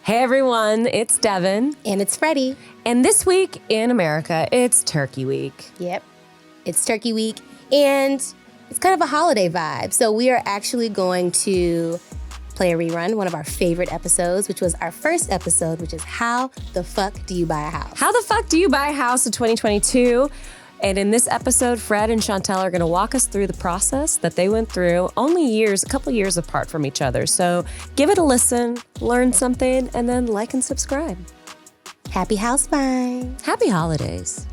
Hey everyone, it's Devin. And it's Freddie. And this week in America, it's Turkey Week. Yep, it's Turkey Week, and it's kind of a holiday vibe. So we are actually going to play a rerun, one of our favorite episodes, which was our first episode, which is How the Fuck Do You Buy a House? How the fuck do you buy a house in 2022? And in this episode, Fred and Chantel are going to walk us through the process that they went through, only a couple years apart from each other. So give it a listen, learn something, and then like and subscribe. Happy house buying. Happy holidays.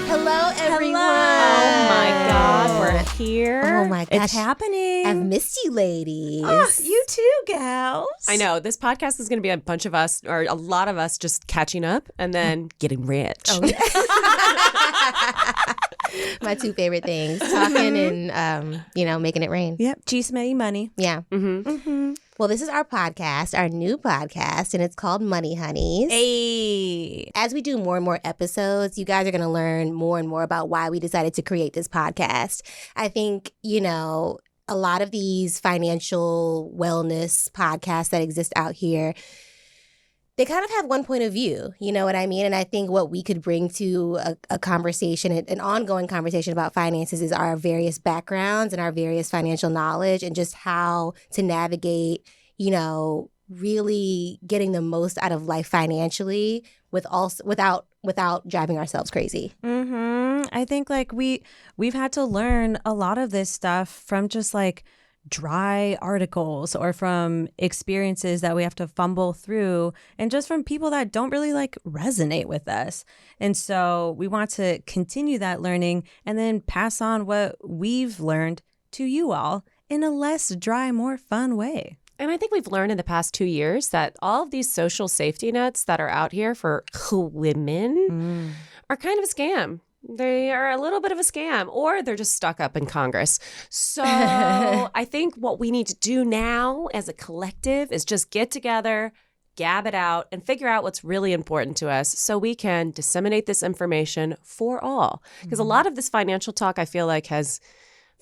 Hello, everyone. Oh my God, we're here. Oh my gosh. It's happening. I've missed you ladies. Oh, you too, gals. I know. This podcast is going to be a bunch of us, or a lot of us, just catching up and then getting rich. Oh, yeah. My two favorite things, talking and, making it rain. Yep. G-Smitty money. Yeah. Mm-hmm. Mm-hmm. Well, this is our podcast, our new podcast, and it's called Money Honeys. Hey. As we do more and more episodes, you guys are going to learn more and more about why we decided to create this podcast. I think, a lot of these financial wellness podcasts that exist out here, they kind of have one point of view, you know what I mean? And I think what we could bring to a conversation, an ongoing conversation about finances, is our various backgrounds and our various financial knowledge and just how to navigate, really getting the most out of life financially without driving ourselves crazy. Mm-hmm. I think we've had to learn a lot of this stuff from just dry articles or from experiences that we have to fumble through and just from people that don't really resonate with us. And so we want to continue that learning and then pass on what we've learned to you all in a less dry, more fun way. And I think we've learned in the past 2 years that all of these social safety nets that are out here for women are kind of a scam. They are a little bit of a scam, or they're just stuck up in Congress. So I think what we need to do now as a collective is just get together, gab it out, and figure out what's really important to us so we can disseminate this information for all. Because a lot of this financial talk, I feel like, has,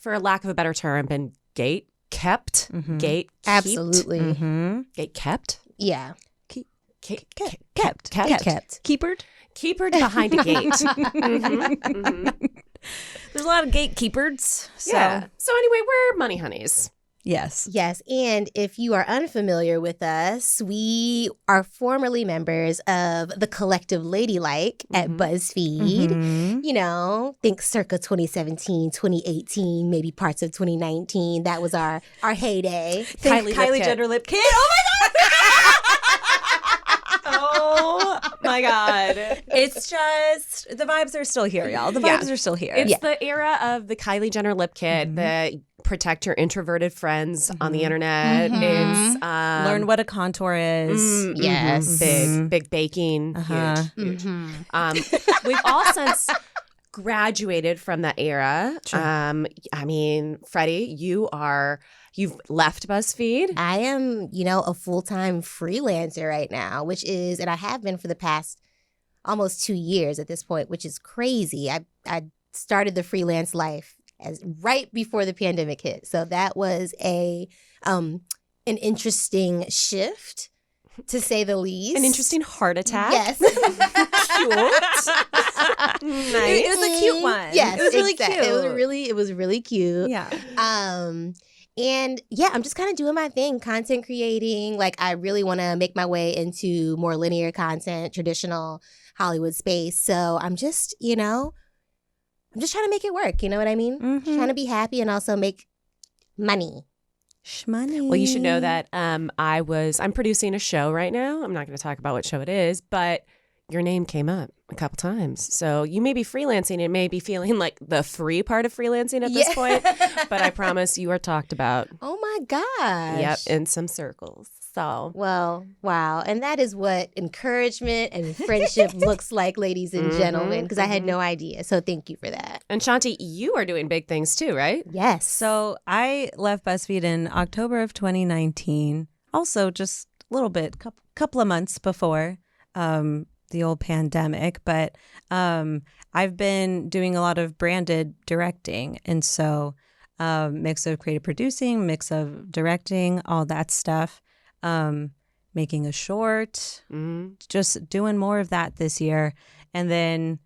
for lack of a better term, been gate-kept. Mm-hmm. Gate-kept. Absolutely. Mm-hmm. Gate-kept? Yeah. Kept. Keepered. Keepered behind a gate. Mm-hmm. Mm-hmm. There's a lot of gatekeepers. Yeah. So anyway, we're Money Honeys. Yes. Yes. And if you are unfamiliar with us, we are formerly members of the Collective Ladylike at BuzzFeed. Mm-hmm. Think circa 2017, 2018, maybe parts of 2019. That was our heyday. Kylie Jenner lip kit. Oh my God. Oh my God. It's just, the vibes are still here, y'all. The vibes are still here. It's the era of the Kylie Jenner lip kit, the protect your introverted friends on the internet. It's learn what a contour is. Yes. Big baking. Huge. We've all since graduated from that era. True. Freddie, you've left BuzzFeed. I am, a full-time freelancer right now, and I have been for the past almost 2 years at this point, which is crazy. I started the freelance life as right before the pandemic hit. So that was an interesting shift, to say the least. An interesting heart attack. Yes. Cute. Nice. It was a cute one. Yes. It was really exactly. cute. It was really cute. Yeah. And yeah, I'm just kind of doing my thing, content creating. I really want to make my way into more linear content, traditional Hollywood space. So I'm just, I'm just trying to make it work. You know what I mean? Mm-hmm. Trying to be happy and also make money. Shmoney. Well, you should know that I'm producing a show right now. I'm not going to talk about what show it is, but your name came up a couple times. So you may be freelancing and may be feeling like the free part of freelancing at this point, but I promise you are talked about. Oh my gosh. Yep, in some circles. So, well, wow. And that is what encouragement and friendship looks like, ladies and gentlemen, because I had no idea. So thank you for that. And Shanti, you are doing big things too, right? Yes. So I left BuzzFeed in October of 2019. Also, just a little bit, couple of months before. the old pandemic, but I've been doing a lot of branded directing. And so mix of creative producing, mix of directing, all that stuff. Making a short, just doing more of that this year. And then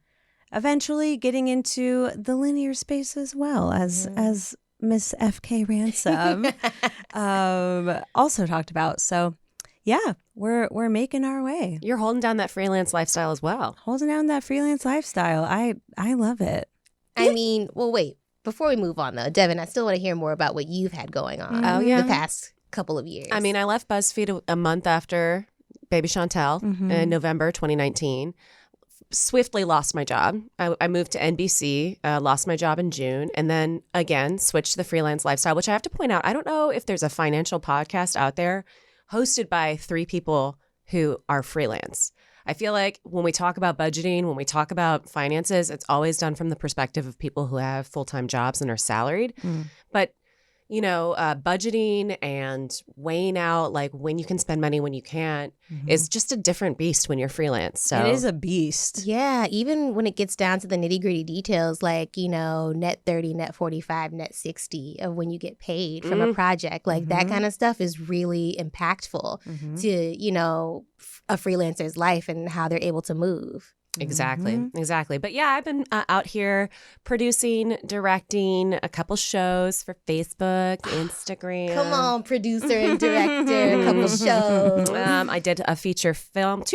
eventually getting into the linear space as well as Miss FK Ransom also talked about. So yeah, we're making our way. You're holding down that freelance lifestyle as well. Holding down that freelance lifestyle. I love it. I mean, well, wait. Before we move on, though, Devin, I still want to hear more about what you've had going on Oh, yeah. the past couple of years. I mean, I left BuzzFeed a month after baby Chantel in November 2019. Swiftly lost my job. I moved to NBC, lost my job in June, and then again switched to the freelance lifestyle, which I have to point out, I don't know if there's a financial podcast out there hosted by 3 people who are freelance. I feel like when we talk about budgeting, when we talk about finances, it's always done from the perspective of people who have full-time jobs and are salaried. But budgeting and weighing out like when you can spend money, when you can't, is just a different beast when you're freelance. So it is a beast. Yeah, even when it gets down to the nitty gritty details, like, net 30, net 45, net 60 of when you get paid from a project, like that kind of stuff is really impactful to, a freelancer's life and how they're able to move. Exactly. But yeah, I've been out here producing, directing a couple shows for Facebook, Instagram. Come on, producer and director, a couple shows. I did a 2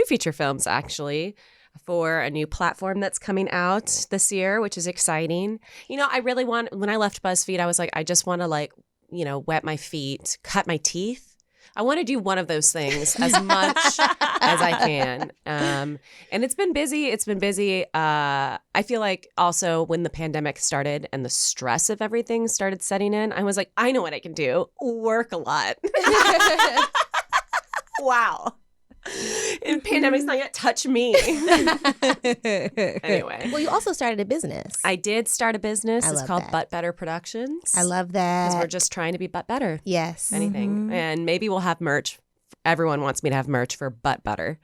feature films actually, for a new platform that's coming out this year, which is exciting. I really when I left BuzzFeed, I was like, I just want to wet my feet, cut my teeth. I want to do one of those things as much as I can. And it's been busy. I feel like also when the pandemic started and the stress of everything started setting in, I was like, I know what I can do. Work a lot. Wow. And pandemic's not yet touch me. Anyway. Well, you also started a business. I did start a business. It's called But Better Productions. I love that. Because we're just trying to be but better. Yes. Anything. And maybe we'll have merch. Everyone wants me to have merch for But Better.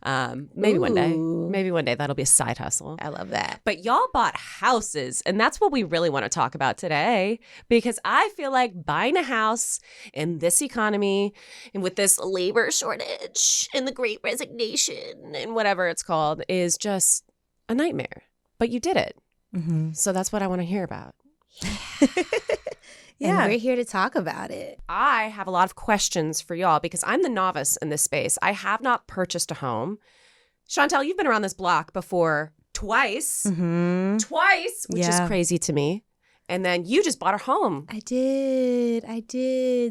Maybe one day. Maybe one day that'll be a side hustle. I love that. But y'all bought houses, and that's what we really want to talk about today, because I feel like buying a house in this economy and with this labor shortage and the Great Resignation and whatever it's called is just a nightmare. But you did it. So that's what I want to hear about. Yeah. And we're here to talk about it. I have a lot of questions for y'all because I'm the novice in this space. I have not purchased a home. Chantel, you've been around this block before twice, which is crazy to me. And then you just bought a home. I did.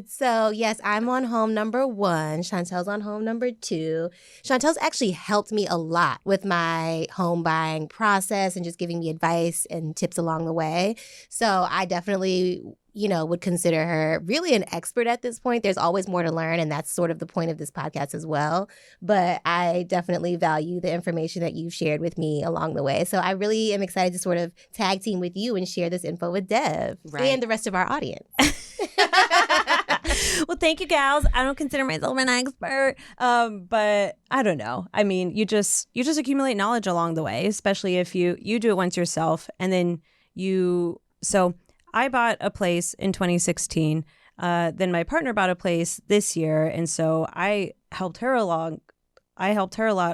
So, yes, I'm on home number 1. Chantel's on home number 2. Chantel's actually helped me a lot with my home buying process and just giving me advice and tips along the way. So I definitely would consider her really an expert at this point. There's always more to learn, and that's sort of the point of this podcast as well. But I definitely value the information that you've shared with me along the way. So I really am excited to sort of tag team with you and share this info with Dev and the rest of our audience. Well, thank you, gals. I don't consider myself an expert, but I don't know. I mean, you just accumulate knowledge along the way, especially if you do it once yourself, and then so I bought a place in 2016. Then my partner bought a place this year. And so I helped her a lot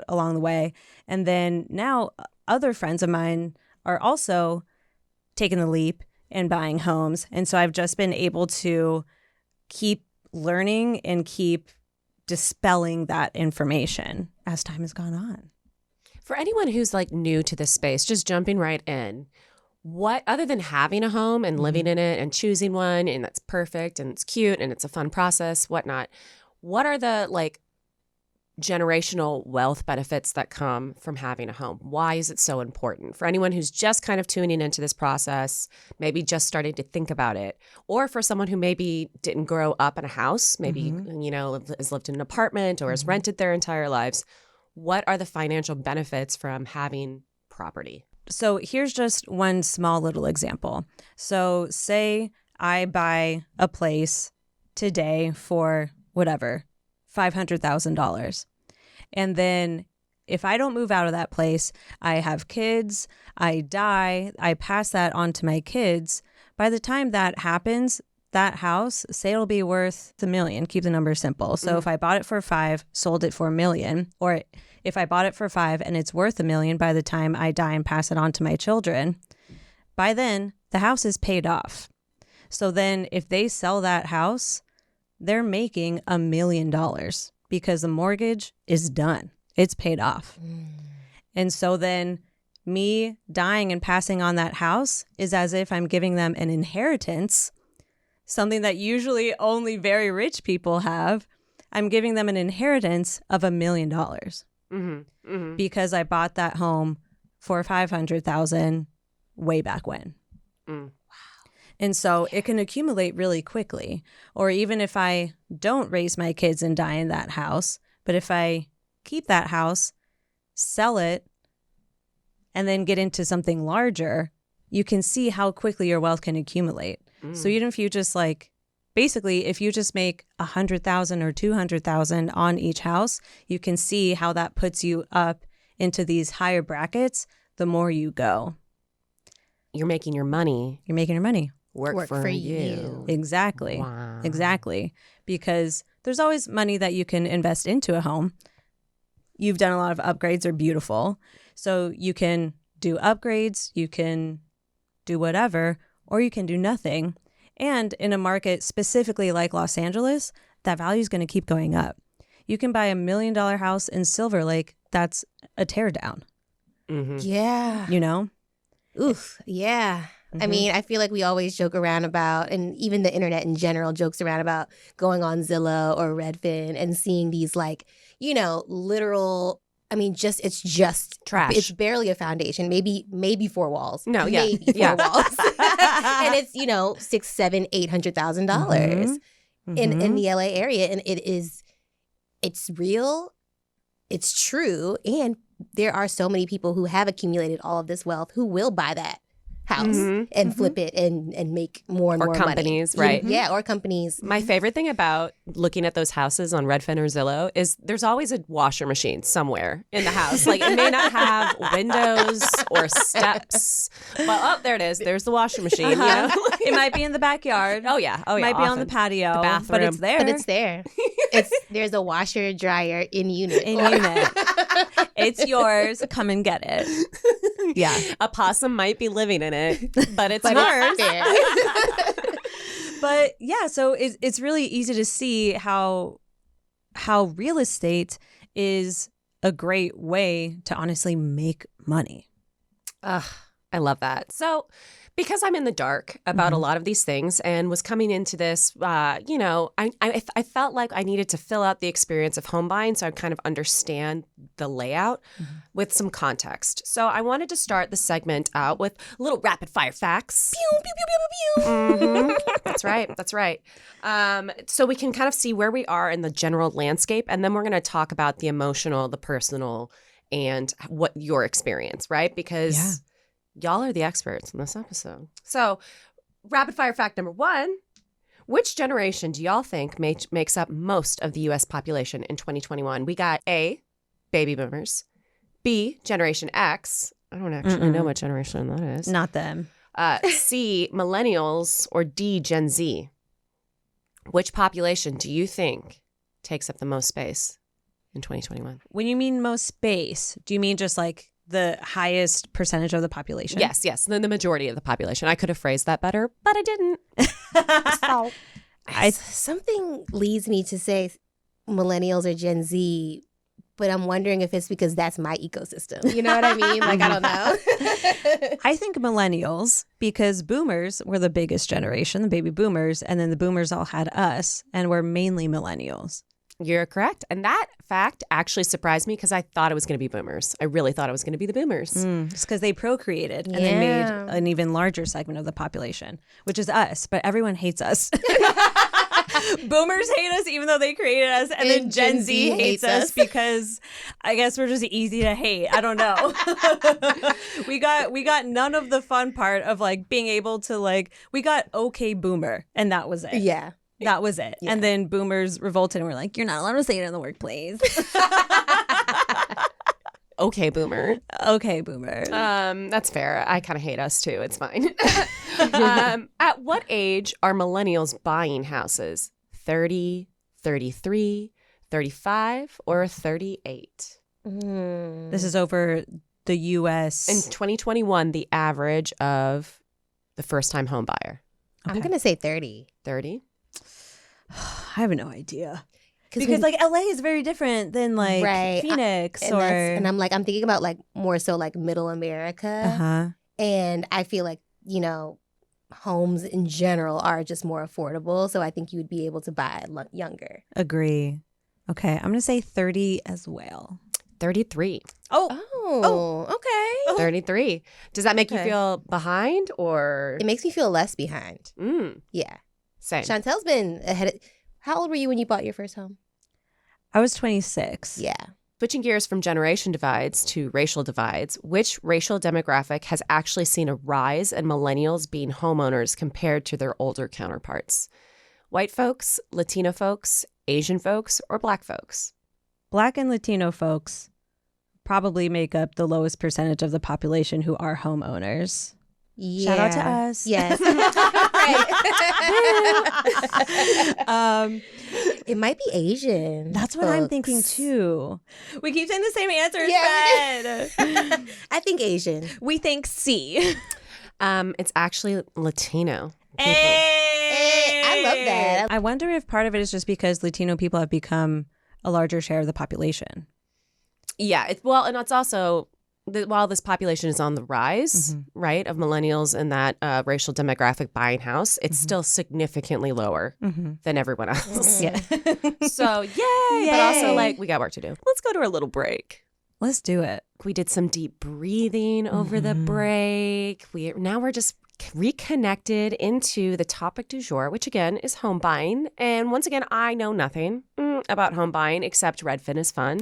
along the way. And then now other friends of mine are also taking the leap and buying homes. And so I've just been able to keep learning and keep dispelling that information as time has gone on. For anyone who's like new to this space, just jumping right in, what, other than having a home and living in it and choosing one and that's perfect and it's cute and it's a fun process, whatnot, what are the like generational wealth benefits that come from having a home? Why is it so important? For anyone who's just kind of tuning into this process, maybe just starting to think about it, or for someone who maybe didn't grow up in a house, maybe, has lived in an apartment or has rented their entire lives, what are the financial benefits from having property? So here's just one small little example. So say I buy a place today for whatever, $500,000. And then if I don't move out of that place, I have kids, I die, I pass that on to my kids. By the time that happens, that house, say it'll be worth $1 million. Keep the number simple. So if I bought it for 5, sold it for $1 million, or if I bought it for 5 and it's worth $1 million by the time I die and pass it on to my children, by then the house is paid off. So then if they sell that house, they're making $1 million because the mortgage is done. It's paid off. And so then me dying and passing on that house is as if I'm giving them an inheritance, something that usually only very rich people have. I'm giving them an inheritance of $1 million because I bought that home for $500,000 way back when. Wow. And so it can accumulate really quickly. Or even if I don't raise my kids and die in that house, but if I keep that house, sell it, and then get into something larger, you can see how quickly your wealth can accumulate. So even if you just basically, if you just make $100,000 or $200,000 on each house, you can see how that puts you up into these higher brackets the more you go. You're making your money. You're making your money. Work for you. Exactly. Wow. Exactly. Because there's always money that you can invest into a home. You've done a lot of upgrades, are beautiful. So you can do upgrades, you can do whatever, or you can do nothing. And in a market specifically like Los Angeles, that value is going to keep going up. You can buy $1 million house in Silver Lake. That's a teardown. Yeah. You know? Oof. Yeah. I mean, I feel like we always joke around about, and even the internet in general jokes around about going on Zillow or Redfin and seeing these literal, I mean, it's just trash. It's barely a foundation, maybe 4 walls. No, yeah. Maybe 4 walls. And it's, $600,000, $700,000, $800,000 in the LA area. And it's real, it's true. And there are so many people who have accumulated all of this wealth who will buy that house and flip it and make more and more money. Or companies, right? Yeah, or companies. My favorite thing about looking at those houses on Redfin or Zillow is there's always a washer machine somewhere in the house. Like, it may not have windows or steps, but there it is. There's the washer machine. You know? It might be in the backyard. Oh yeah. It might be on the patio. The bathroom. But it's there. But it's there. There's a washer dryer in unit. It's yours. Come and get it. Yeah. A possum might be living in it, but it's But ours. it's there. But yeah, so it's really easy to see how real estate is a great way to honestly make money. Ugh, I love that. So because I'm in the dark about a lot of these things and was coming into this, I felt like I needed to fill out the experience of home buying so I kind of understand the layout with some context. So I wanted to start the segment out with little rapid fire facts. Pew, pew, pew, pew, pew, pew. That's right. So we can kind of see where we are in the general landscape, and then we're going to talk about the emotional, the personal, and what your experience, right? Because y'all are the experts in this episode. So rapid fire fact number 1, which generation do y'all think makes up most of the U.S. population in 2021? We got A, baby boomers, B, Generation X. I don't actually know what generation that is. Not them. C, millennials, or D, Gen Z. Which population do you think takes up the most space in 2021? When you mean most space, do you mean just like the highest percentage of the population? Yes. The majority of the population. I could have phrased that better, but I didn't. So, something leads me to say millennials or Gen Z, but I'm wondering if it's because that's my ecosystem. You know what I mean? Like, I don't know. I think millennials, because boomers were the biggest generation, the baby boomers, and then the boomers all had us, and we're mainly millennials. You're correct. And that fact actually surprised me because I thought it was going to be boomers. I really thought it was going to be the boomers. It's because they procreated and they made an even larger segment of the population, which is us, but everyone hates us. Boomers hate us even though they created us, and then Gen Z hates us because I guess we're just easy to hate. I don't know. we got none of the fun part of like being able to we got okay boomer, and that was it. Yeah. That was it. Yeah. And then boomers revolted and were like, you're not allowed to say it in the workplace. okay, boomer. Okay, boomer. That's fair. I kind of hate us too. It's fine. At what age are millennials buying houses? 30, 33, 35, or 38? This is over the U.S. In 2021, the average of the first-time home buyer. I'm going to say 30. 30? I have no idea. Because like LA is very different than like Phoenix and I'm thinking about like more so like middle America. And I feel like, you know, homes in general are just more affordable. So I think you would be able to buy younger. Agree. Okay, I'm going to say 30 as well. 33. Oh, okay. 33. Does that make you feel behind or? It makes me feel less behind. Yeah. Same. Chantel's been ahead. How old were you when you bought your first home? I was 26. Yeah. Switching gears from generation divides to racial divides, which racial demographic has actually seen a rise in millennials being homeowners compared to their older counterparts? White folks, Latino folks, Asian folks, or Black folks? Black and Latino folks probably make up the lowest percentage of the population who are homeowners. Yeah. Shout out to us. Yes. It might be Asian. That's what I'm thinking too. We keep saying the same answer. Yeah. I think Asian. We think C. It's actually Latino. Hey, I love that. I wonder if part of it is just because Latino people have become a larger share of the population. Yeah. And it's also, while this population is on the rise, right, of millennials and that racial demographic buying house, it's still significantly lower than everyone else. Yeah. So, yay! But also, like, we got work to do. Let's go to our little break. Let's do it. We did some deep breathing over the break. Now we're just reconnected into the topic du jour, which again is home buying. And once again, I know nothing about home buying except Redfin is fun.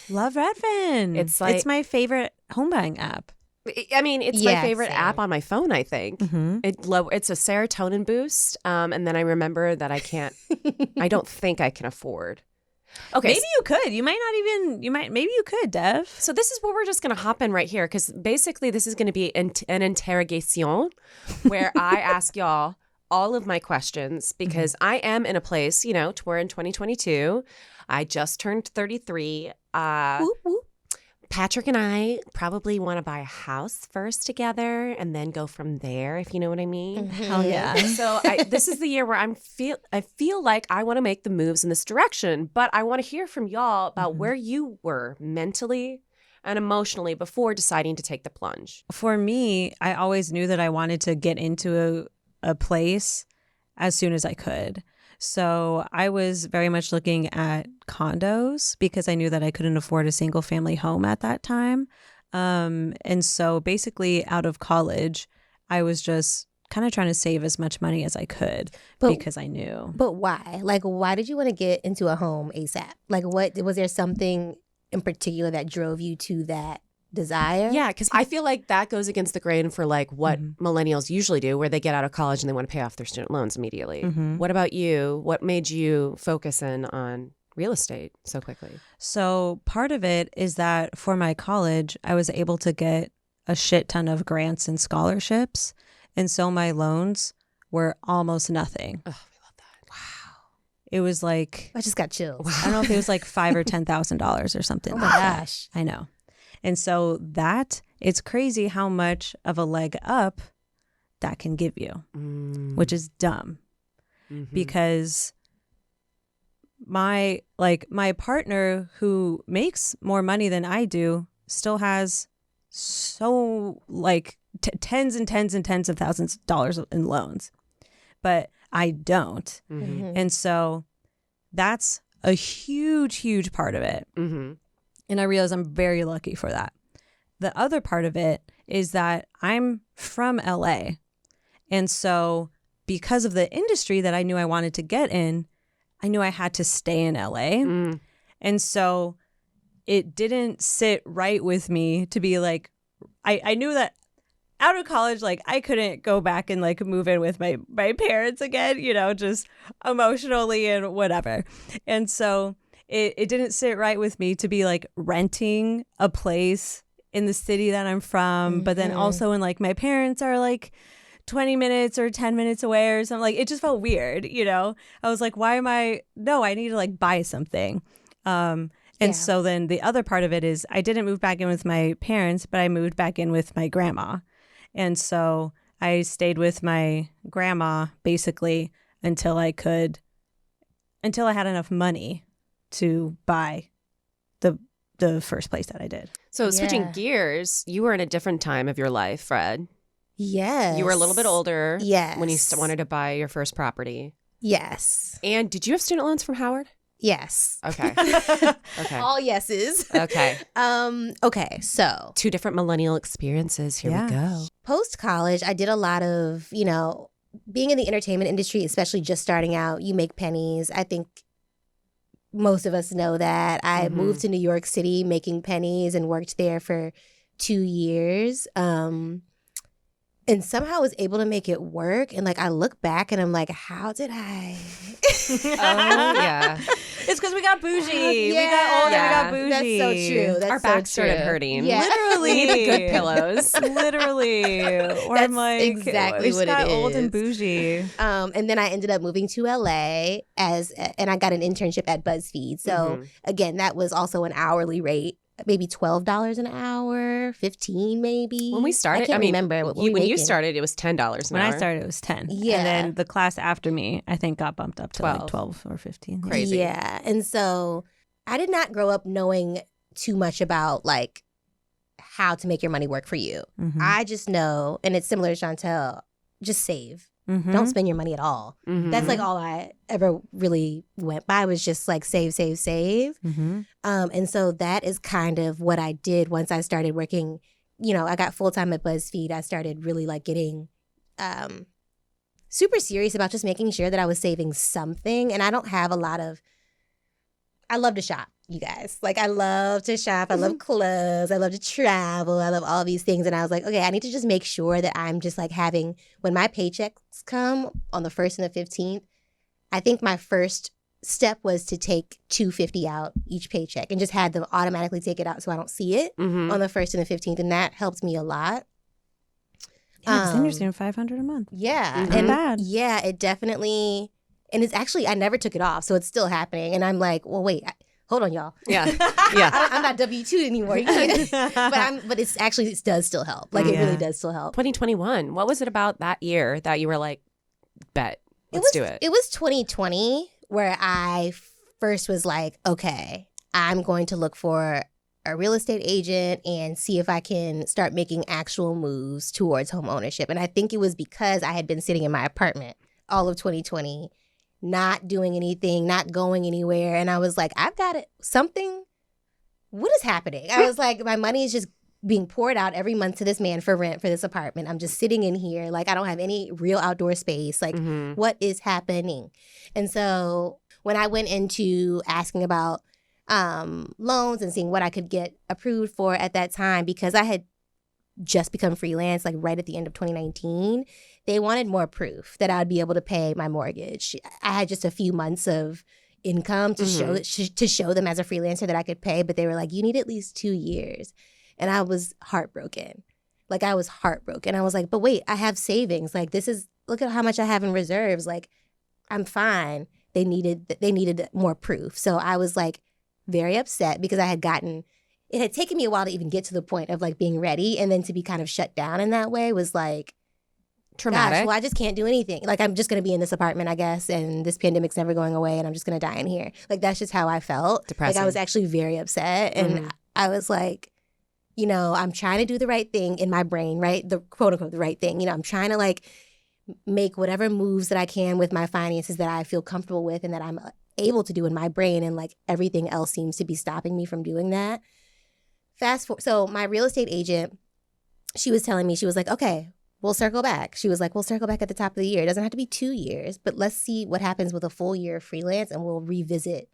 Love Redfin. It's my favorite home buying app. I mean, it's my favorite same. app on my phone, I think. It's a serotonin boost. And then I remember that I don't think I can afford. Okay. Maybe you could. Maybe you could, Dev. So this is where we're just going to hop in right here because basically this is going to be an interrogation where I ask y'all all of my questions because I am in a place, you know, to where in 2022, I just turned 33. Whoop, whoop. Patrick and I probably want to buy a house first together and then go from there, if you know what I mean. Hell yeah. So this is the year where I feel like I want to make the moves in this direction, but I want to hear from y'all about where you were mentally and emotionally before deciding to take the plunge. For me, I always knew that I wanted to get into a place as soon as I could. So I was very much looking at condos because I knew that I couldn't afford a single family home at that time. And so basically out of college, I was just kind of trying to save as much money as I could because I knew. But why? Like, why did you want to get into a home ASAP? Like, was there something in particular that drove you to that desire? Yeah, because I feel like that goes against the grain for like what millennials usually do, where they get out of college and they want to pay off their student loans immediately. What about you? What made you focus in on real estate so quickly? So part of it is that for my college, I was able to get a shit ton of grants and scholarships. And so my loans were almost nothing. Oh, we love that. Wow. It was like, I just got chills. I don't know if it was like $5,000 or $10,000 or something. Oh my gosh. I know. And so it's crazy how much of a leg up that can give you, which is dumb because my partner who makes more money than I do still has so like tens and tens and tens of thousands of dollars in loans, but I don't. And so that's a huge, huge part of it. And I realize I'm very lucky for that. The other part of it is that I'm from LA. And so because of the industry that I knew I wanted to get in, I knew I had to stay in LA. And so it didn't sit right with me to be like, I knew that out of college, like I couldn't go back and like move in with my parents again, you know, just emotionally and whatever. And so it didn't sit right with me to be like renting a place in the city that I'm from, but then also when like my parents are like 20 minutes or 10 minutes away or something. Like, it just felt weird, you know? I was like, why am I? No, I need to like buy something. And so then the other part of it is I didn't move back in with my parents, but I moved back in with my grandma. And so I stayed with my grandma basically until I had enough money to buy the first place that I did. So switching gears, you were in a different time of your life, Fred. Yes. You were a little bit older. Yes. When you wanted to buy your first property. Yes. And did you have student loans from Howard? Yes. Okay. Okay. All yeses. Okay. Okay, so 2 different millennial experiences. Here we go. Post-college, I did a lot of, being in the entertainment industry, especially just starting out, you make pennies. I think most of us know that. I moved to New York City making pennies and worked there for 2 years. And somehow was able to make it work. And like I look back and I'm like, how did I? Oh, yeah. It's because we got bougie. We got older, we got bougie. That's so true. That's Our so backs true. started hurting. Yeah. Literally. We need the good pillows. Literally. Or That's I'm like, exactly we just what got it old and is. bougie. And then I ended up moving to LA and I got an internship at BuzzFeed. So again, that was also an hourly rate. Maybe $12 an hour, 15 maybe. When we started, I can't remember what we when you making. started, it was $10 an hour. When I started, it was 10. Yeah. And then the class after me, I think, got bumped up to 12. like 12 or 15. Yeah. Crazy. Yeah. And so I did not grow up knowing too much about like how to make your money work for you. Mhm. I just know, and it's similar to Chantel, just save. Mhm. Don't spend your money at all. Mhm. That's like all I ever really went by was just like save, save, save. Mhm. And so that is kind of what I did once I started working. I got full-time at BuzzFeed. I started really like getting super serious about just making sure that I was saving something. And I don't have a lot of, I love to shop, you guys. Like I love to shop. I love clothes. I love to travel. I love all these things. And I was like, okay, I need to just make sure that I'm just like having, when my paychecks come on the 1st and the 15th, I think my first step was to take $250 out each paycheck and just had them automatically take it out so I don't see it on the 1st and the 15th. And that helped me a lot. Yeah, 'cause then you're saving $500 a month. Yeah. Not And bad. yeah, it definitely, and it's actually, I never took it off. So it's still happening. And I'm like, well, wait, hold on, y'all. Yeah. Yeah. I'm not W-2 anymore. But it's actually, it does still help. Like it really does still help. 2021. What was it about that year that you were like, bet, let's do it? It was 2020 where I first was like, okay, I'm going to look for a real estate agent and see if I can start making actual moves towards home ownership. And I think it was because I had been sitting in my apartment all of 2020, not doing anything, not going anywhere. And I was like, I've got something. What is happening? I was like, my money is just being poured out every month to this man for rent for this apartment. I'm just sitting in here. Like, I don't have any real outdoor space. Like, what is happening? And so when I went into asking about loans and seeing what I could get approved for at that time, because I had just become freelance, like right at the end of 2019, they wanted more proof that I would be able to pay my mortgage. I had just a few months of income to show them as a freelancer that I could pay, but they were like, you need at least 2 years. And I was heartbroken. Like I was heartbroken. I was like, but wait, I have savings. Like look at how much I have in reserves. Like I'm fine. They needed more proof. So I was like very upset because it had taken me a while to even get to the point of like being ready, and then to be kind of shut down in that way was like traumatic. Gosh, well, I just can't do anything. Like I'm just going to be in this apartment, I guess, and this pandemic's never going away, and I'm just going to die in here. Like that's just how I felt. Depressing. Like I was actually very upset, and I was like, I'm trying to do the right thing in my brain, right? The quote unquote the right thing. I'm trying to like make whatever moves that I can with my finances that I feel comfortable with and that I'm able to do in my brain, and like everything else seems to be stopping me from doing that. Fast forward, so my real estate agent, she was telling me, she was like, okay, we'll circle back. She was like, we'll circle back at the top of the year. It doesn't have to be 2 years, but let's see what happens with a full year of freelance, and we'll revisit,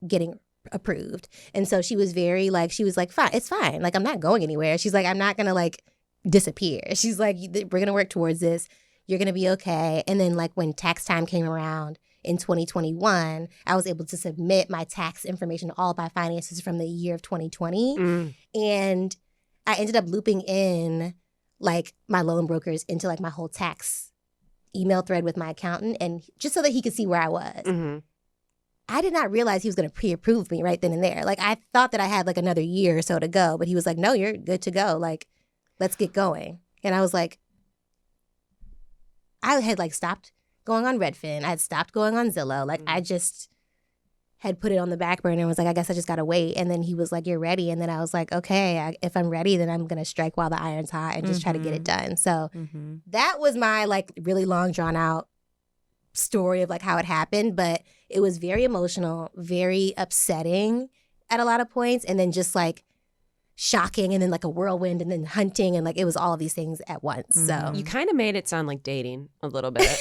getting approved. And so she was like, fine, it's fine. Like, I'm not going anywhere. She's like, I'm not going to like disappear. She's like, we're going to work towards this. You're going to be okay. And then like when tax time came around, in 2021, I was able to submit my tax information, all of my finances from the year of 2020. And I ended up looping in like my loan brokers into like my whole tax email thread with my accountant, and just so that he could see where I was. I did not realize he was going to pre-approve me right then and there. Like, I thought that I had like another year or so to go, but he was like, no, you're good to go. Like, let's get going. And I was like, I had like stopped going on Redfin. I had stopped going on Zillow. Like, I just had put it on the back burner and was like, I guess I just got to wait. And then he was like, you're ready. And then I was like, okay, if I'm ready, then I'm going to strike while the iron's hot and just try to get it done. So that was my like really long drawn out story of like how it happened. But it was very emotional, very upsetting at a lot of points. And then just like shocking, and then like a whirlwind, and then hunting. And like, it was all of these things at once. So You kind of made it sound like dating a little bit.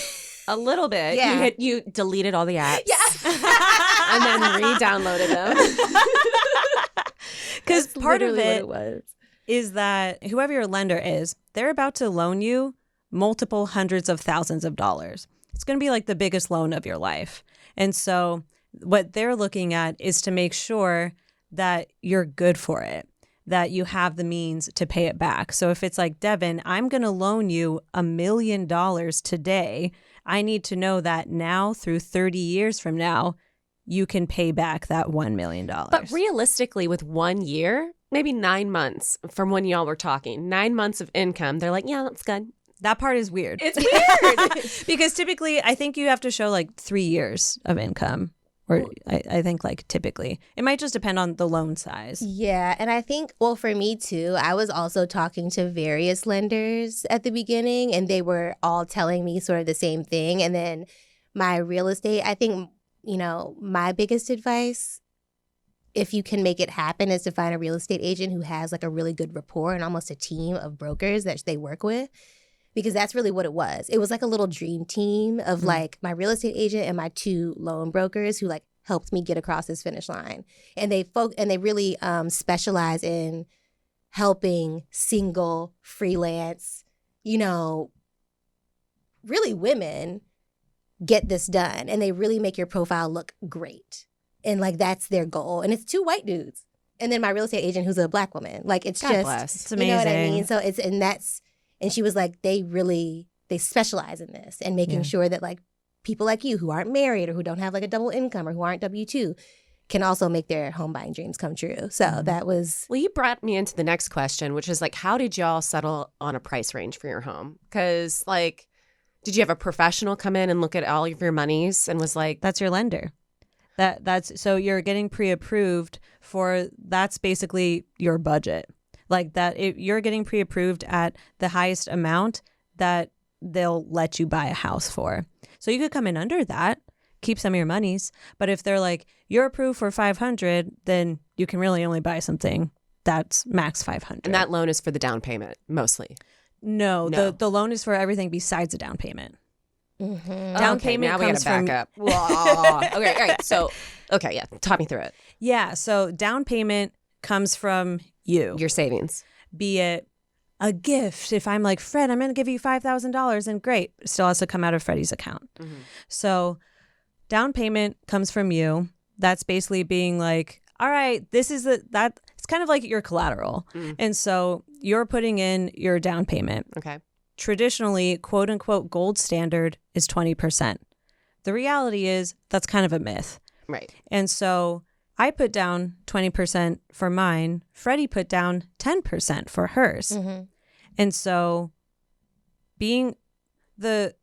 A little bit. Yeah. You deleted all the apps. Yeah. And then re-downloaded them. Because part of it was. is that whoever your lender is, they're about to loan you multiple hundreds of thousands of dollars. It's going to be like the biggest loan of your life. And so what they're looking at is to make sure that you're good for it, that you have the means to pay it back. So if it's like, Devin, I'm going to loan you $1 million today, I need to know that now through 30 years from now, you can pay back that $1 million. But realistically, with 1 year, maybe 9 months from when y'all were talking, 9 months of income, they're like, yeah, that's good. That part is weird. It's weird. Because typically, I think you have to show like 3 years of income. Or I think like typically. It might just depend on the loan size. Yeah. And I think, well, for me too, I was also talking to various lenders at the beginning, and they were all telling me sort of the same thing. And then my real estate, I think, you know, my biggest advice, if you can make it happen, is to find a real estate agent who has like a really good rapport and almost a team of brokers that they work with. Because that's really what it was. It was like a little dream team of like my real estate agent and my 2 loan brokers who like helped me get across this finish line. And they really specialize in helping single, freelance, you know, really women get this done. And they really make your profile look great. And like, that's their goal. And it's 2 white dudes. And then my real estate agent who's a Black woman. Like, it's God just, bless. It's amazing. you know what I mean? So and she was like, they specialize in this and making sure that like people like you who aren't married or who don't have like a double income or who aren't W-2 can also make their home buying dreams come true. So that was... Well, you brought me into the next question, which is like, how did y'all settle on a price range for your home? Because like, did you have a professional come in and look at all of your monies and was like... That's your lender. That's so you're getting pre-approved for, that's basically your budget. Like that, you're getting pre-approved at the highest amount that they'll let you buy a house for. So you could come in under that, keep some of your monies. But if they're like, you're approved for 500, then you can really only buy something that's max 500. And that loan is for the down payment, mostly. No. The loan is for everything besides a down payment. Down payment now comes we gotta back from... up. Okay, all right. So, okay, yeah, talk me through it. Yeah, so down payment comes from you. Your savings. Be it a gift. If I'm like, Fred, I'm going to give you $5,000, and great, it still has to come out of Freddie's account. So down payment comes from you. That's basically being like, all right, this is that. It's kind of like your collateral. And so you're putting in your down payment. Okay. Traditionally, quote unquote, gold standard is 20%. The reality is that's kind of a myth. Right. And so I put down 20% for mine. Freddie put down 10% for hers. And so being the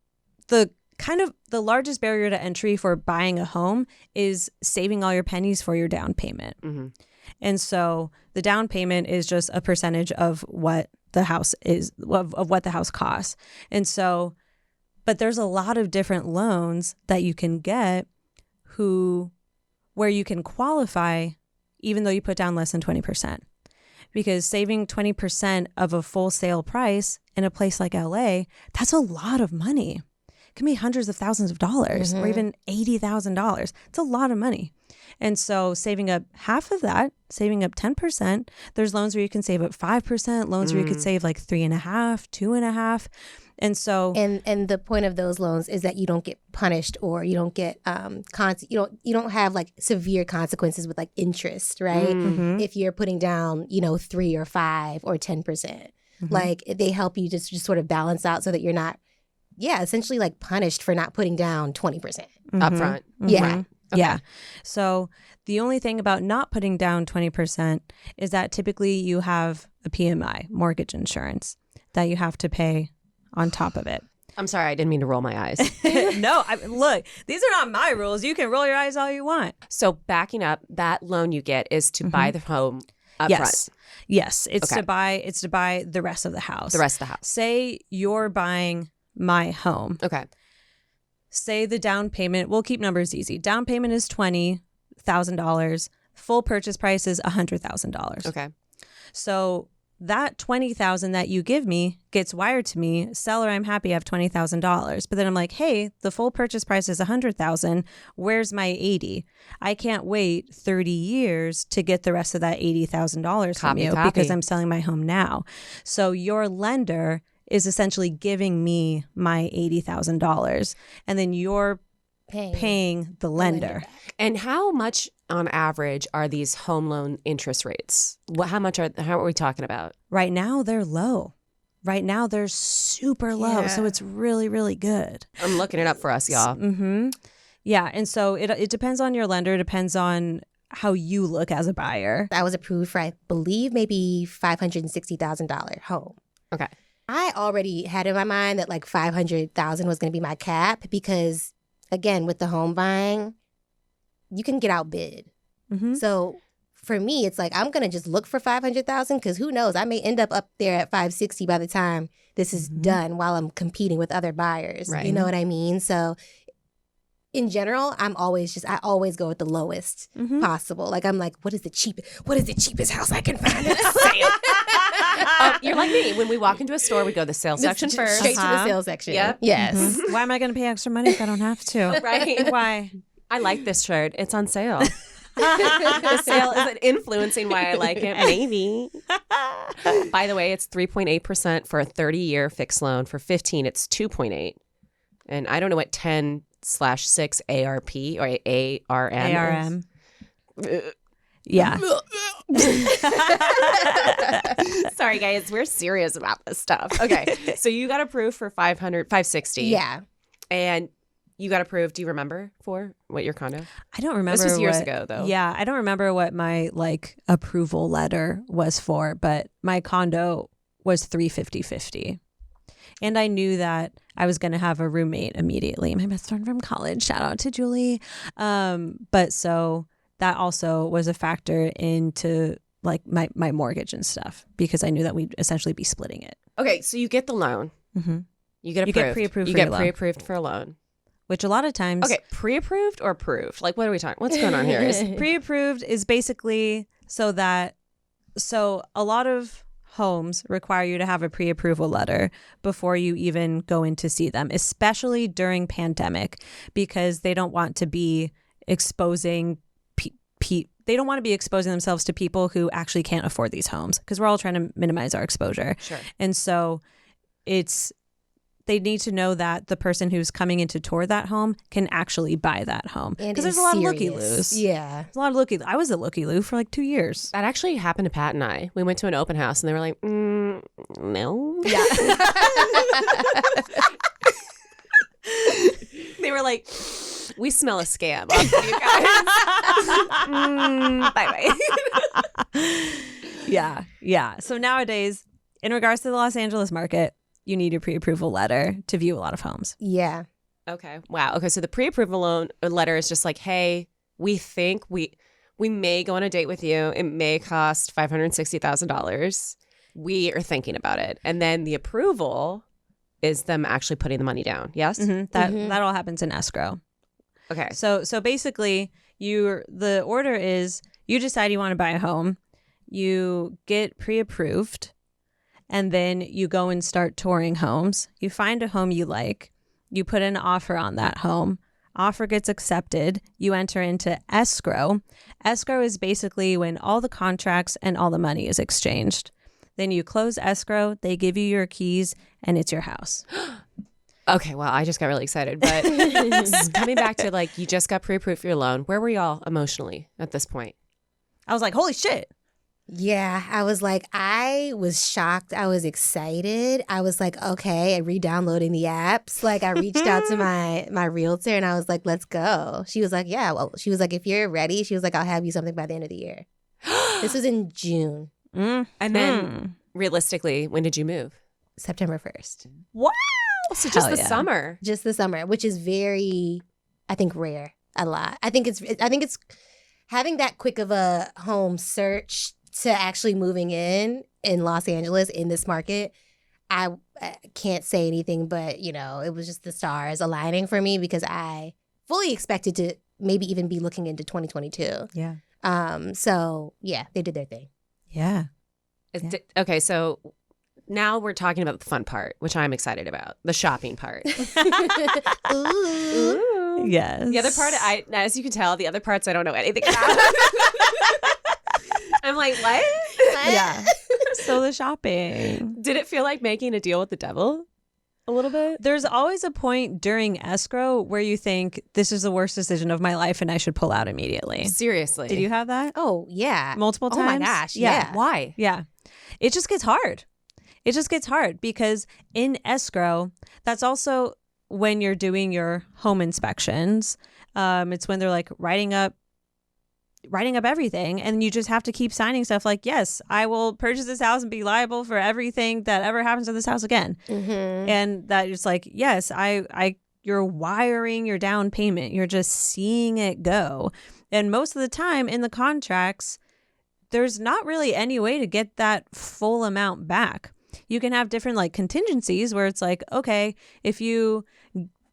kind of the largest barrier to entry for buying a home is saving all your pennies for your down payment. And so the down payment is just a percentage of what the house is, of what the house costs. And so, but there's a lot of different loans that you can get where you can qualify even though you put down less than 20%. Because saving 20% of a full sale price in a place like LA, that's a lot of money. It can be hundreds of thousands of dollars or even $80,000. It's a lot of money. And so saving up half of that, saving up 10%, there's loans where you can save up 5%, loans where you could save like 3.5%, 2.5%. And so and the point of those loans is that you don't get punished, or you don't get you don't have like severe consequences with like interest, right? Mhm. If you're putting down 3 or 5 or 10%, like they help you just sort of balance out so that you're not essentially like punished for not putting down 20% up front. Yeah. Right. Yeah. So the only thing about not putting down 20% is that typically you have a PMI, mortgage insurance, that you have to pay on top of it. I'm sorry, I didn't mean to roll my eyes. No, look, these are not my rules. You can roll your eyes all you want. So backing up, that loan you get is to buy the home up Yes. front. Yes. It's Okay. to buy the rest of the house. The rest of the house. Say you're buying my home. Okay. Say the down payment, we'll keep numbers easy. Down payment is $20,000. Full purchase price is $100,000. Okay. So that $20,000 that you give me gets wired to me. Seller, I'm happy I have $20,000. But then I'm like, hey, the full purchase price is $100,000. Where's my $80,000? I can't wait 30 years to get the rest of that $80,000 from you because I'm selling my home now. So your lender is essentially giving me my $80,000, and then you're paying the lender. And how much on average are these home loan interest rates? How are we talking about? Right now, they're low. Right now, they're super low. Yeah. So it's really, really good. I'm looking it up for us, y'all. Mm-hmm. Yeah. And so it depends on your lender. It depends on how you look as a buyer. I was approved for, I believe, maybe $560,000 home. Okay. I already had in my mind that like $500,000 was going to be my cap because, again, with the home buying, you can get outbid. Mm-hmm. So for me, it's like I'm going to just look for $500,000 because who knows? I may end up there at $560,000 by the time this is done while I'm competing with other buyers. Right. You know what I mean? So in general, I always go with the lowest possible. Like I'm like, what is the cheapest house I can find at a sale? You're like me. When we walk into a store, we go to the sales section first. Straight to the sales section. Yep. Yes. Mm-hmm. Why am I going to pay extra money if I don't have to? Right. Why? I like this shirt. It's on sale. The sale isn't influencing why I like it. Maybe. By the way, it's 3.8% for a 30-year fixed loan. For 15, it's 2.8. And I don't know what 10/6 ARP or ARM. Yeah. Sorry, guys. We're serious about this stuff. Okay. So you got approved for $560. Yeah. And you got approved. Do you remember for what your condo? I don't remember. This was years ago, though. Yeah. I don't remember what my approval letter was for, but my condo was $350,50. And I knew that I was going to have a roommate immediately. My best friend from college. Shout out to Julie. But so that also was a factor into like my mortgage and stuff because I knew that we'd essentially be splitting it. Okay, so you get the loan. Mm-hmm. You get approved. You get pre-approved You for get your loan. pre-approved for a loan. Which a lot of times. Okay, pre-approved or approved? Like, what are we talking? What's going on here? Pre-approved is basically so a lot of homes require you to have a pre-approval letter before you even go in to see them, especially during pandemic, because they don't want to be exposing they don't want to be exposing themselves to people who actually can't afford these homes because we're all trying to minimize our exposure. Sure. And so they need to know that the person who's coming in to tour that home can actually buy that home. Because there's a lot of looky-loos. Yeah. There's a lot of looky-loos. I was a looky-loo for like 2 years. That actually happened to Pat and I. We went to an open house and they were like, no. Yeah. They were like, we smell a scam off of you guys. Bye-bye. Yeah. So nowadays, in regards to the Los Angeles market, you need a pre-approval letter to view a lot of homes. Yeah. Okay. Wow. Okay. So the pre-approval loan letter is just like, hey, we think we may go on a date with you. It may cost $560,000. We are thinking about it. And then the approval is them actually putting the money down. Yes? Mm-hmm. That all happens in escrow. Okay. So basically, the order is you decide you want to buy a home, you get pre-approved, and then you go and start touring homes. You find a home you like, you put an offer on that home. Offer gets accepted. You enter into escrow. Escrow is basically when all the contracts and all the money is exchanged. Then you close escrow, they give you your keys, and it's your house. Okay, well, I just got really excited. But coming back to like, you just got pre-approved for your loan. Where were y'all emotionally at this point? I was like, holy shit. Yeah, I was like, I was shocked. I was excited. I was like, okay, and re-downloading the apps. Like, I reached out to my realtor and I was like, let's go. She was like, yeah. Well, she was like, if you're ready, she was like, I'll have you something by the end of the year. This was in June. And then realistically, when did you move? September 1st. Wow. So just the summer. Just the summer, which is very, I think, rare. A lot. I think it's having that quick of a home search to actually moving in Los Angeles in this market. I can't say anything, but it was just the stars aligning for me because I fully expected to maybe even be looking into 2022. Yeah. So yeah, they did their thing. Yeah. Okay, so now we're talking about the fun part, which I'm excited about, the shopping part. Ooh. Yes. The other part, as you can tell, the other parts I don't know anything about. I'm like, what? Yeah. So the shopping. Did it feel like making a deal with the devil? A little bit? There's always a point during escrow where you think this is the worst decision of my life and I should pull out immediately. Seriously. Did you have that? Oh yeah. Multiple times? Oh my gosh. Yeah. Why? Yeah. It just gets hard. It just gets hard because in escrow, that's also when you're doing your home inspections. It's when they're like writing up everything, and you just have to keep signing stuff like, yes, I will purchase this house and be liable for everything that ever happens to this house again. Mm-hmm. And that is like, yes, you're wiring your down payment. You're just seeing it go. And most of the time in the contracts, there's not really any way to get that full amount back. You can have different like contingencies where it's like, okay, if you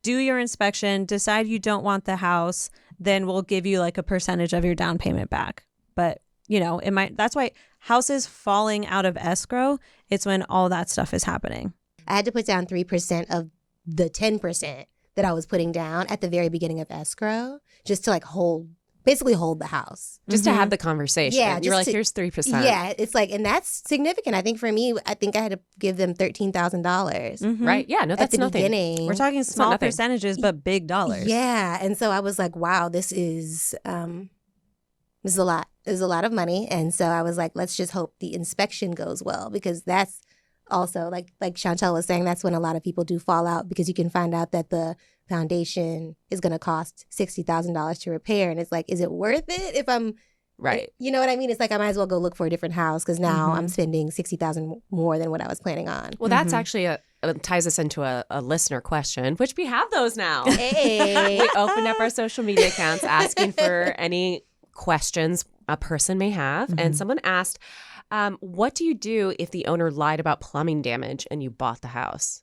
do your inspection, decide you don't want the house, then we'll give you like a percentage of your down payment back. But it might, that's why houses falling out of escrow, it's when all that stuff is happening. I had to put down 3% of the 10% that I was putting down at the very beginning of escrow just to like basically hold the house. Just to have the conversation. Yeah. You were like, here's 3%. Yeah. It's like, and that's significant. I think for me, I had to give them $13,000. Right. Yeah. No, At that's the nothing. beginning. We're talking small percentages, but big dollars. Yeah. And so I was like, wow, this is a lot. There's a lot of money. And so I was like, let's just hope the inspection goes well, because that's also like Chantel was saying, that's when a lot of people do fall out, because you can find out that the foundation is going to cost $60,000 to repair. And it's like, is it worth it if I'm right? You know what I mean? It's like, I might as well go look for a different house because now I'm spending $60,000 more than what I was planning on. Well, that's actually ties us into a listener question, which we have those now. Hey. We opened up our social media accounts asking for any questions a person may have. And someone asked, what do you do if the owner lied about plumbing damage and you bought the house?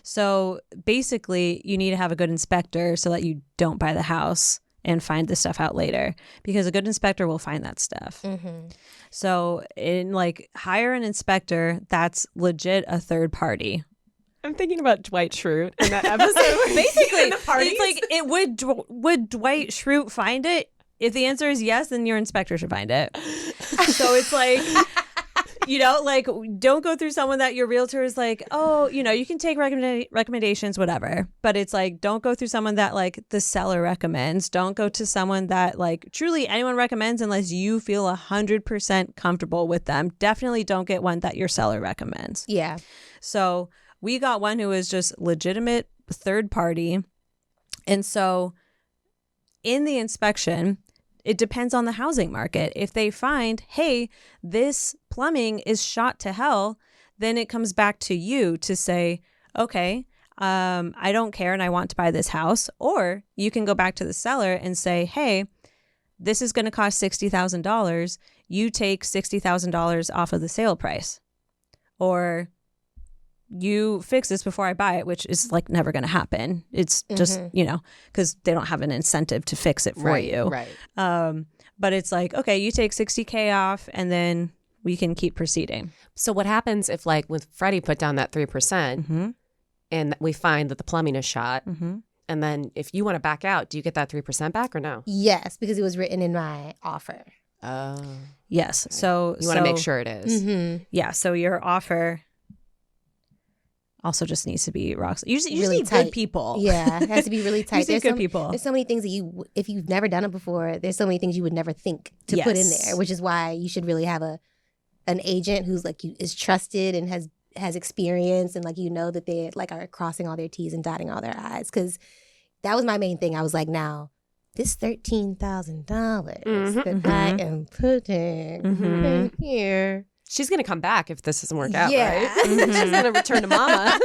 So basically, you need to have a good inspector so that you don't buy the house and find the stuff out later, because a good inspector will find that stuff. So hire an inspector that's legit a third party. I'm thinking about Dwight Schrute in that episode. Basically, it's like, would Dwight Schrute find it? If the answer is yes, then your inspector should find it. So it's like, don't go through someone that your realtor is like, oh, you can take recommendations, whatever. But it's like, don't go through someone that like the seller recommends. Don't go to someone that like truly anyone recommends unless you feel 100% comfortable with them. Definitely don't get one that your seller recommends. Yeah. So we got one who was just legitimate third party. And so in the inspection, it depends on the housing market. If they find, hey, this plumbing is shot to hell, then it comes back to you to say, okay, I don't care and I want to buy this house. Or you can go back to the seller and say, hey, this is going to cost $60,000. You take $60,000 off of the sale price. Or you fix this before I buy it, which is like never going to happen. It's just, because they don't have an incentive to fix it for you. Right. But it's like, okay, you take $60K off and then we can keep proceeding. So what happens if like with Freddie put down that 3% and we find that the plumbing is shot, and then if you want to back out, do you get that 3% back or no? Yes, because it was written in my offer. Oh. Yes. So you want to make sure it is. Mm-hmm. Yeah. So your offer also just needs to be rock. You just Really need tight. good people. Yeah, it has to be really tight. You need good people. There's so many things that if you've never done it before, there's so many things you would never think to put in there, which is why you should really have an agent who's like is trusted and has experience, and like that they like are crossing all their T's and dotting all their I's. Because that was my main thing. I was like, now this $13,000 that I am putting in here. She's going to come back if this doesn't work out, Yeah. right? She's going to return to mama.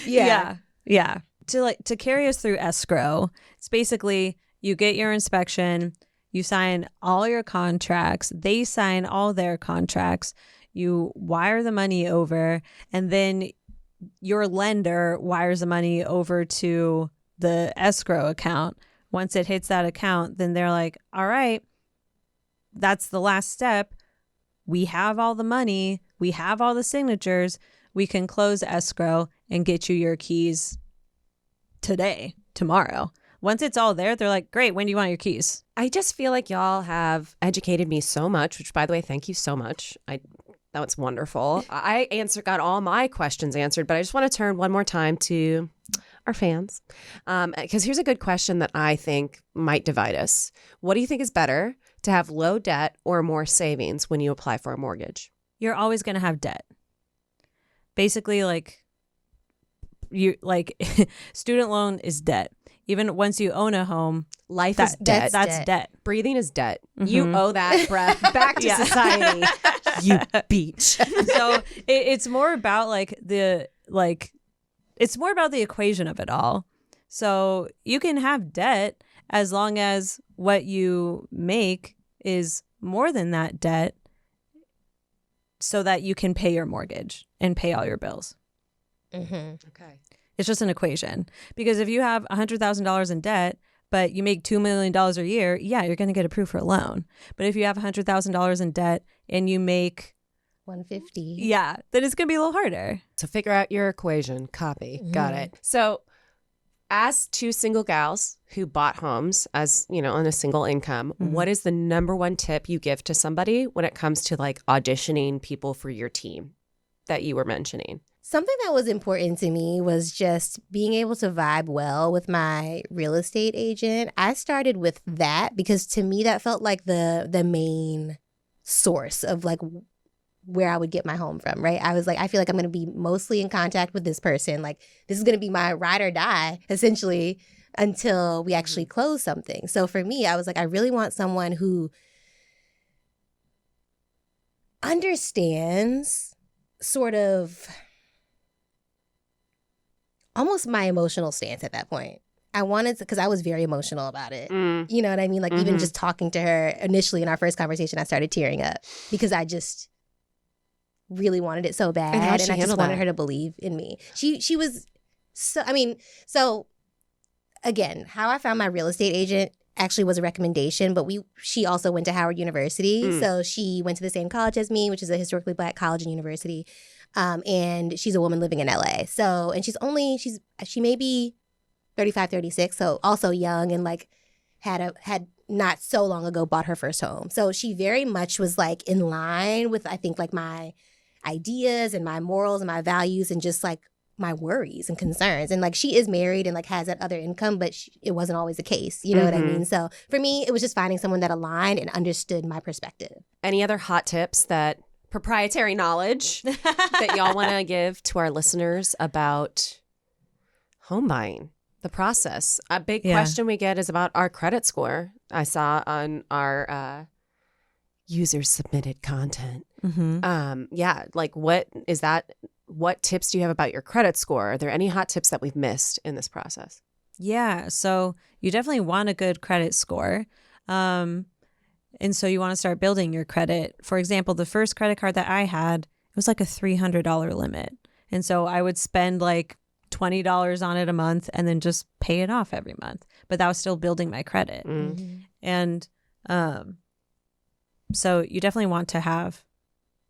Yeah. To carry us through escrow, it's basically you get your inspection, you sign all your contracts, they sign all their contracts, you wire the money over, and then your lender wires the money over to the escrow account. Once it hits that account, then they're like, all right, that's the last step. We have all the money. We have all the signatures. We can close escrow and get you your keys tomorrow. Once it's all there, they're like, great, when do you want your keys? I just feel like y'all have educated me so much, which, by the way, thank you so much. That was wonderful. I got all my questions answered, but I just want to turn one more time to our fans. Because here's a good question that I think might divide us. What do you think is better, to have low debt or more savings when you apply for a mortgage? You're always going to have debt. Basically, student loan is debt. Even once you own a home, life is debt. That's debt. Breathing is debt. You owe that breath back to society. You beach. So it's more about it's more about the equation of it all. So you can have debt as long as what you make is more than that debt, so that you can pay your mortgage and pay all your bills. Okay. It's just an equation. Because if you have $100,000 in debt, but you make $2 million a year, yeah, you're going to get approved for a loan. But if you have $100,000 in debt and you make $150, yeah, then it's going to be a little harder. So figure out your equation. Copy. Got it. So as two single gals who bought homes as, on a single income, what is the number one tip you give to somebody when it comes to like auditioning people for your team that you were mentioning? Something that was important to me was just being able to vibe well with my real estate agent. I started with that because to me that felt like the main source of like where I would get my home from, right? I was like, I feel like I'm going to be mostly in contact with this person. Like this is going to be my ride or die essentially until we actually close something. So for me, I was like, I really want someone who understands sort of almost my emotional stance at that point. I wanted to, because I was very emotional about it. You know what I mean? Like even just talking to her initially in our first conversation, I started tearing up because I just really wanted it so bad. And I just wanted her to believe in me. She was so again, how I found my real estate agent actually was a recommendation, but she also went to Howard University. So she went to the same college as me, which is a historically Black college and university. And she's a woman living in LA. So, and she may be 35, 36. So also young and like had not so long ago bought her first home. So she very much was like in line with, I think, like my ideas and my morals and my values and just like my worries and concerns. And like she is married and like has that other income, but it wasn't always the case. You know what I mean? So for me, it was just finding someone that aligned and understood my perspective. Any other hot tips, that proprietary knowledge that y'all want to give to our listeners about home buying, the process? A big question we get is about our credit score. I saw on our user submitted content. Like what is that? What tips do you have about your credit score? Are there any hot tips that we've missed in this process? Yeah, so you definitely want a good credit score. And so you want to start building your credit. For example, the first credit card that I had, it was like a $300 limit. And so I would spend like $20 on it a month and then just pay it off every month. But that was still building my credit. And so you definitely want to have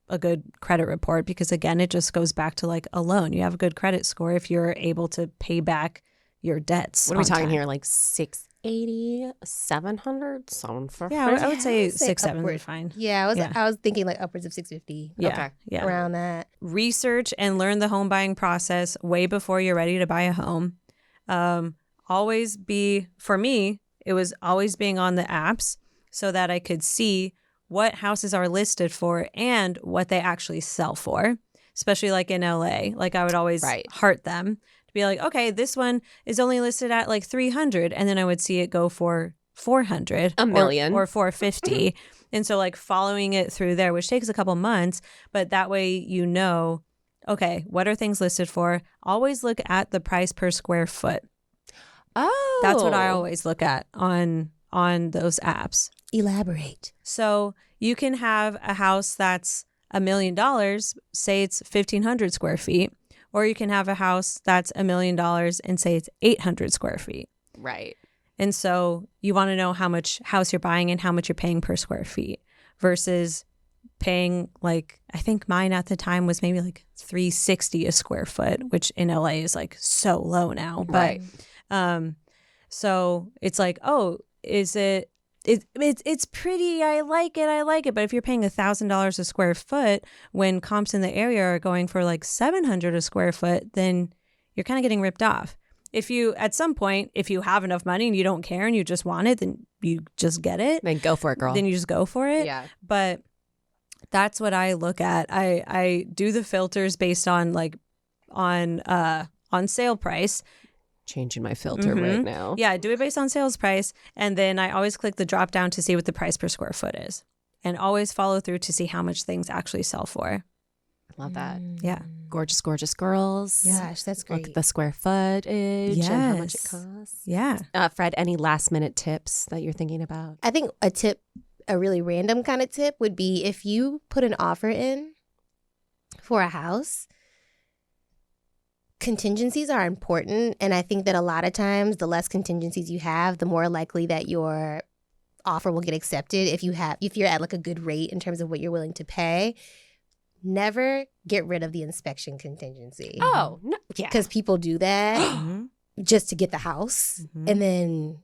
a good credit report because, again, it just goes back to like a loan. You have a good credit score if you're able to pay back your debts. What are we talking here? Like 6 680, 700 sound for Yeah, I would say 6-7 upward. is fine. Yeah, I was thinking like upwards of 650. Yeah, Okay. yeah. Around that. Research and learn the home buying process way before you're ready to buy a home. For me, it was always being on the apps so that I could see what houses are listed for and what they actually sell for, especially like in LA. Like I would always heart them to be like, okay, this one is only listed at like 300. And then I would see it go for 400 a million or 450. And so like following it through there, which takes a couple months, but that way you know, okay, what are things listed for? Always look at the price per square foot. Oh. That's what I always look at on those apps. Elaborate. So you can have a house that's $1 million, say it's 1,500 square feet, or you can have a house that's $1 million and say it's 800 square feet. Right. And so you want to know how much house you're buying and how much you're paying per square feet versus paying like, I think mine at the time was maybe like $360 a square foot, which in LA is like so low now. But so it's like, oh, is it? It's pretty. I like it. But if you're paying $1,000 a square foot when comps in the area are going for like 700 a square foot, then you're kind of getting ripped off. If you, at some point, if you have enough money and you don't care and you just want it, then you just get it. Then go for it, girl. Then you just go for it. Yeah. But that's what I look at. I do the filters based on like on sale price. Changing my filter right now. Yeah, do it based on sales price. And then I always click the drop down to see what the price per square foot is. And always follow through to see how much things actually sell for. Love that. Yeah. Gorgeous, gorgeous girls. Gosh, that's great. Look at the square footage and how much it costs. Yeah. Fred, any last minute tips that you're thinking about? I think a really random kind of tip would be if you put an offer in for a house, contingencies are important. And I think that a lot of times the less contingencies you have, the more likely that your offer will get accepted. If you're at like a good rate in terms of what you're willing to pay, never get rid of the inspection contingency. Oh, no, yeah. Because people do that just to get the house. And then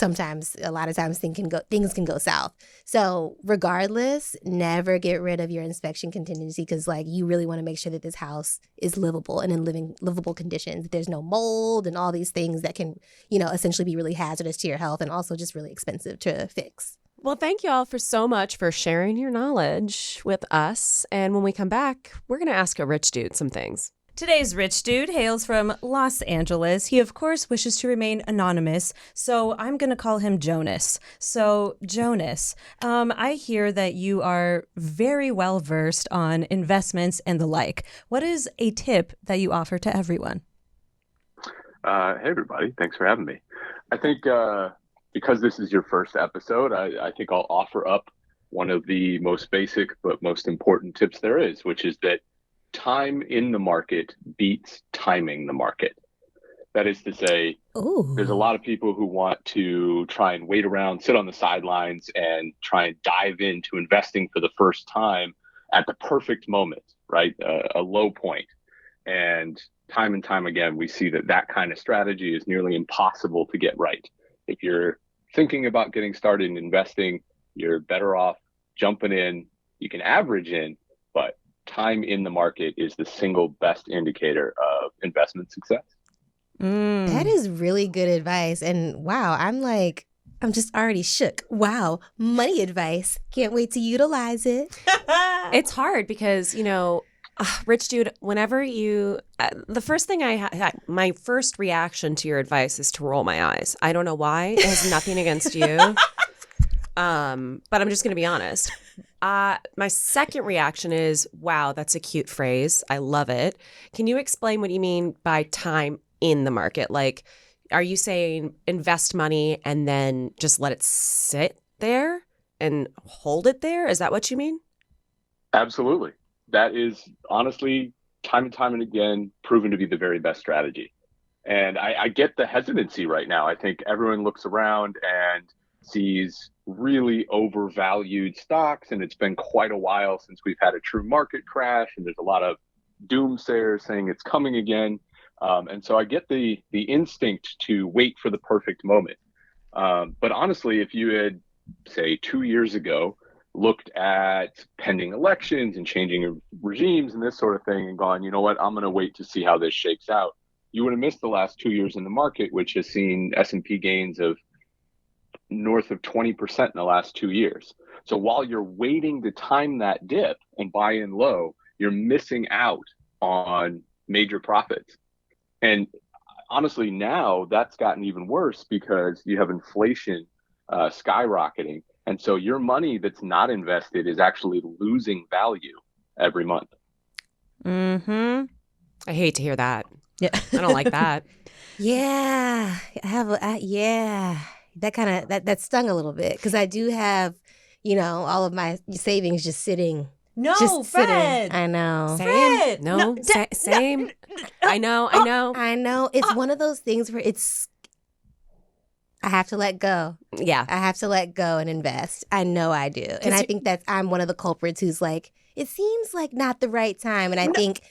a lot of times things can go south. So regardless, never get rid of your inspection contingency because like you really want to make sure that this house is livable and in livable conditions. There's no mold and all these things that can, essentially be really hazardous to your health and also just really expensive to fix. Well, thank you all so much for sharing your knowledge with us. And when we come back, we're going to ask a rich dude some things. Today's rich dude hails from Los Angeles. He, of course, wishes to remain anonymous, so I'm going to call him Jonas. So, Jonas, I hear that you are very well versed on investments and the like. What is a tip that you offer to everyone? Hey, everybody. Thanks for having me. I think because this is your first episode, I think I'll offer up one of the most basic but most important tips there is, which is that time in the market beats timing the market. That is to say, there's a lot of people who want to try and wait around, sit on the sidelines, and try and dive into investing for the first time at the perfect moment, right? A low point. And time again, we see that kind of strategy is nearly impossible to get right. If you're thinking about getting started in investing, you're better off jumping in. You can average in, but time in the market is the single best indicator of investment success. That is really good advice. And wow, I'm just already shook. Wow, money advice. Can't wait to utilize it. It's hard because, rich dude, whenever the first thing my first reaction to your advice is to roll my eyes. I don't know why. It has nothing against you. But I'm just going to be honest. My second reaction is, wow, that's a cute phrase. I love it. Can you explain what you mean by time in the market? Like, are you saying invest money and then just let it sit there and hold it there? Is that what you mean? Absolutely. That is honestly time and again proven to be the very best strategy. And I get the hesitancy right now. I think everyone looks around and sees really overvalued stocks, and it's been quite a while since we've had a true market crash, and there's a lot of doomsayers saying it's coming again. And so I get the instinct to wait for the perfect moment. But honestly, if you had, say, 2 years ago, looked at pending elections and changing regimes and this sort of thing and gone, you know what, I'm going to wait to see how this shakes out, you would have missed the last 2 years in the market, which has seen S&P gains of north of 20% in the last 2 years. So while you're waiting to time that dip and buy in low, you're missing out on major profits. And honestly, now that's gotten even worse because you have inflation skyrocketing. And so your money that's not invested is actually losing value every month. Mm-hmm. I hate to hear that. Yeah. I don't like that. Yeah, I have. Yeah, that kind of that stung a little bit because I do have, all of my savings just sitting. No, just Fred. Sitting. I know. Same. Fred. No, same. I know. I know. It's one of those things where I have to let go. Yeah. I have to let go and invest. I know I do. And I think I'm one of the culprits who's like, it seems like not the right time. And I think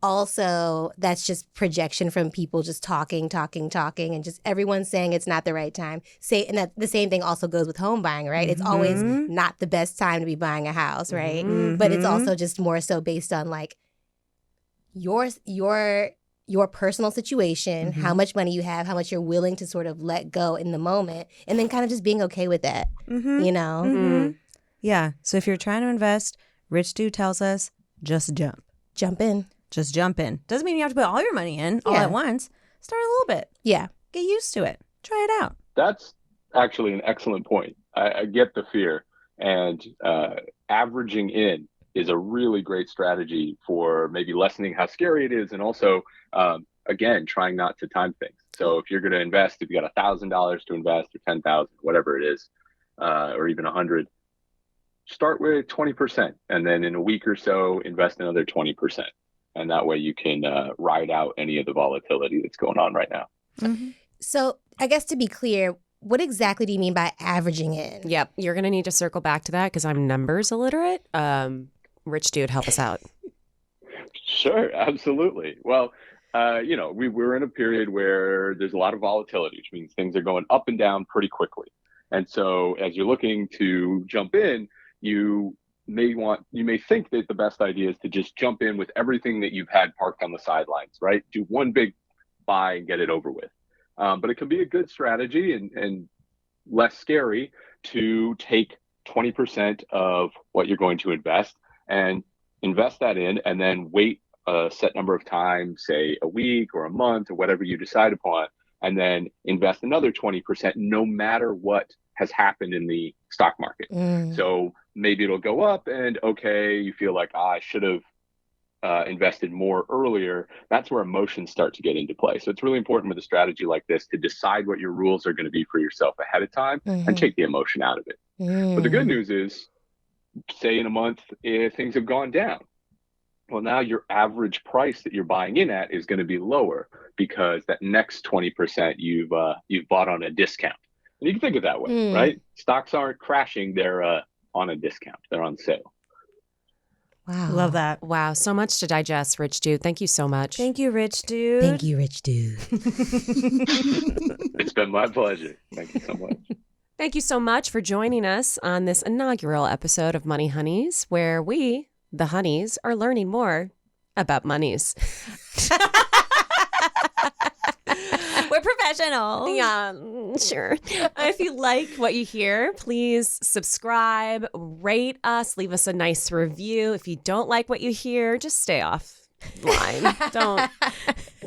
also that's just projection from people just talking, and just everyone saying it's not the right time. And that the same thing also goes with home buying, right? It's always not the best time to be buying a house, right? But it's also just more so based on like your personal situation, how much money you have, how much you're willing to sort of let go in the moment, and then kind of just being okay with that, Yeah. So if you're trying to invest, Rich Dude tells us, just jump. Jump in. Just jump in. Doesn't mean you have to put all your money in all at once. Start a little bit. Yeah. Get used to it. Try it out. That's actually an excellent point. I get the fear. And averaging in is a really great strategy for maybe lessening how scary it is. And also, again, trying not to time things. So if you're going to invest, if you got $1,000 to invest or 10,000, whatever it is, or even 100, start with 20%. And then in a week or so, invest another 20%. And that way you can ride out any of the volatility that's going on right now. Mm-hmm. So I guess to be clear, what exactly do you mean by averaging in? Yep. You're going to need to circle back to that because I'm numbers illiterate. Rich Dude, help us out. Sure, absolutely. Well, we're in a period where there's a lot of volatility, which means things are going up and down pretty quickly. And so as you're looking to jump in, you may think that the best idea is to just jump in with everything that you've had parked on the sidelines, right? Do one big buy and get it over with. But it can be a good strategy and less scary to take 20% of what you're going to invest and invest that in, and then wait a set number of times, say a week or a month or whatever you decide upon, and then invest another 20% no matter what has happened in the stock market. So maybe it'll go up and you feel like I should have invested more earlier. That's where emotions start to get into play. So it's really important with a strategy like this to decide what your rules are going to be for yourself ahead of time and take the emotion out of it. But the good news is, say in a month, if things have gone down, well, now your average price that you're buying in at is going to be lower because that next 20% you've bought on a discount. And you can think of it that way, right? Stocks aren't crashing; they're on a discount. They're on sale. Wow. Love that. Wow. So much to digest, Rich Dude. Thank you so much. Thank you, Rich Dude. Thank you, Rich Dude. It's been my pleasure. Thank you so much. Thank you so much for joining us on this inaugural episode of Money Honeys, where we, the honeys, are learning more about monies. We're professional. Yeah, sure. If you like what you hear, please subscribe, rate us, leave us a nice review. If you don't like what you hear, just stay offline.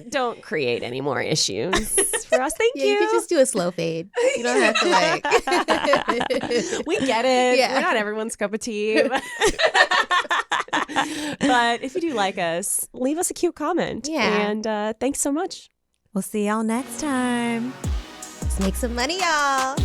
Don't create any more issues for us. Thank you. You could just do a slow fade. You don't have to We get it. Yeah. We're not everyone's cup of tea. But if you do like us, leave us a cute comment. Yeah. And thanks so much. We'll see y'all next time. Let's make some money, y'all.